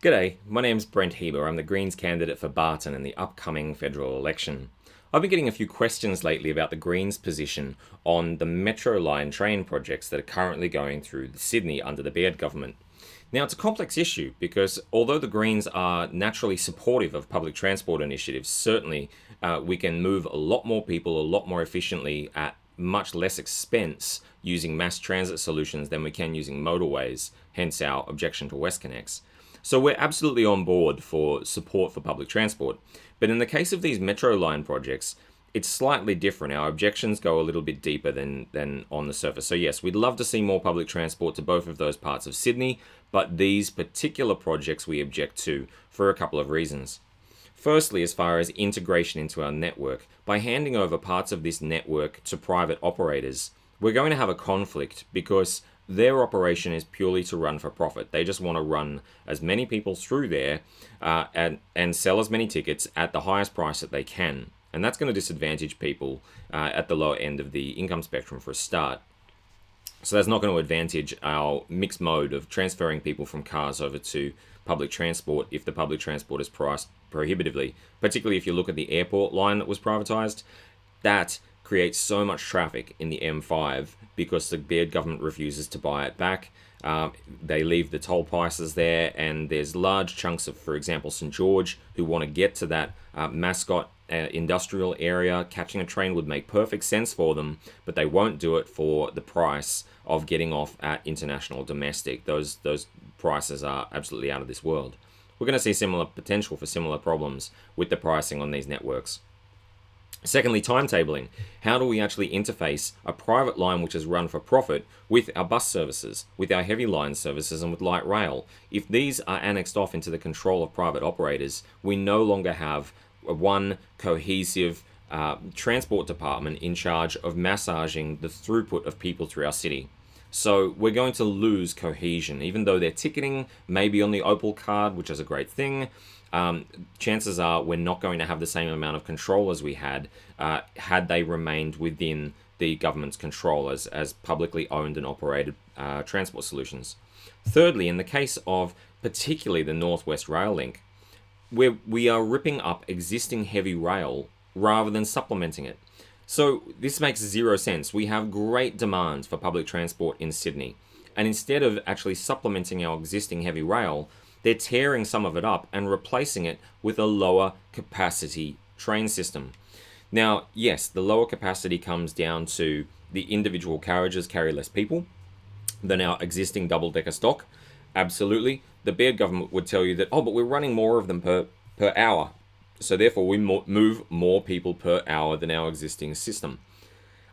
G'day, my name's Brent Heber. I'm the Greens candidate for Barton in the upcoming federal election. I've been getting a few questions lately about the Greens' position on the Metro Line train projects that are currently going through Sydney under the Baird government. Now, it's a complex issue because although the Greens are naturally supportive of public transport initiatives, certainly we can move a lot more people a lot more efficiently at much less expense using mass transit solutions than we can using motorways, hence our objection to WestConnex. So we're absolutely on board for support for public transport. But in the case of these Metro Line projects, it's slightly different. Our objections go a little bit deeper than on the surface. So yes, we'd love to see more public transport to both of those parts of Sydney, but these particular projects we object to for a couple of reasons. Firstly, as far as integration into our network, by handing over parts of this network to private operators, we're going to have a conflict because their operation is purely to run for profit. They just want to run as many people through there and sell as many tickets at the highest price that they can. And that's going to disadvantage people at the lower end of the income spectrum for a start. So that's not going to advantage our mixed mode of transferring people from cars over to public transport if the public transport is priced prohibitively. Particularly if you look at the airport line that was privatized, that creates so much traffic in the M5 because the Baird government refuses to buy it back. They leave the toll prices there, and there's large chunks of, for example, St. George, who want to get to that Mascot industrial area. Catching a train would make perfect sense for them, but they won't do it for the price of getting off at international domestic. Those prices are absolutely out of this world. We're going to see similar potential for similar problems with the pricing on these networks. Secondly, timetabling. How do we actually interface a private line which is run for profit with our bus services, with our heavy line services, and with light rail? If these are annexed off into the control of private operators, we no longer have one cohesive transport department in charge of massaging the throughput of people through our city. So we're going to lose cohesion, even though their ticketing may be on the Opal card, which is a great thing. Chances are we're not going to have the same amount of control as we had they remained within the government's control as publicly owned and operated transport solutions. Thirdly, in the case of particularly the Northwest Rail Link, we are ripping up existing heavy rail rather than supplementing it. So this makes zero sense. We have great demand for public transport in Sydney, and instead of actually supplementing our existing heavy rail, they're tearing some of it up and replacing it with a lower capacity train system. Now, yes, the lower capacity comes down to the individual carriages carry less people than our existing double-decker stock. Absolutely. The Baird government would tell you that, but we're running more of them per hour. So therefore, we move more people per hour than our existing system.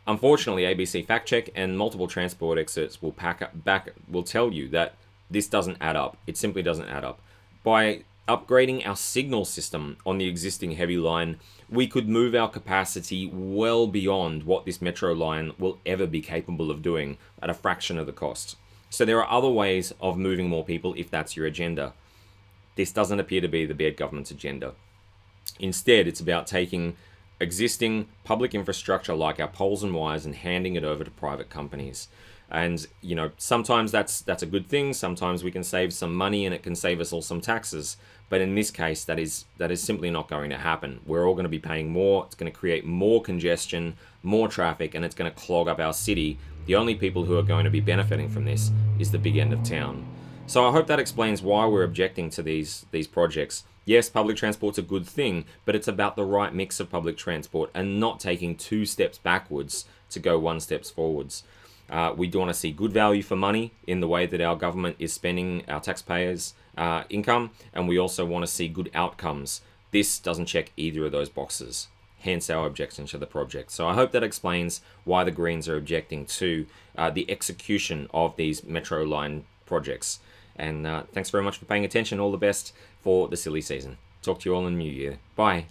Unfortunately, ABC Fact Check and multiple transport excerpts will tell you that this doesn't add up. It simply doesn't add up. By upgrading our signal system on the existing heavy line, we could move our capacity well beyond what this Metro line will ever be capable of doing at a fraction of the cost. So there are other ways of moving more people if that's your agenda. This doesn't appear to be the Baird government's agenda. Instead, it's about taking existing public infrastructure like our poles and wires and handing it over to private companies. And, sometimes that's a good thing. Sometimes we can save some money and it can save us all some taxes. But in this case, that is simply not going to happen. We're all going to be paying more. It's going to create more congestion, more traffic, and it's going to clog up our city. The only people who are going to be benefiting from this is the big end of town. So I hope that explains why we're objecting to these projects. Yes, public transport's a good thing, but it's about the right mix of public transport and not taking 2 steps backwards to go 1 step forwards. We do want to see good value for money in the way that our government is spending our taxpayers' income, and we also want to see good outcomes. This doesn't check either of those boxes, hence our objection to the project. So I hope that explains why the Greens are objecting to the execution of these Metro Line projects. And thanks very much for paying attention. All the best for the silly season. Talk to you all in the new year. Bye.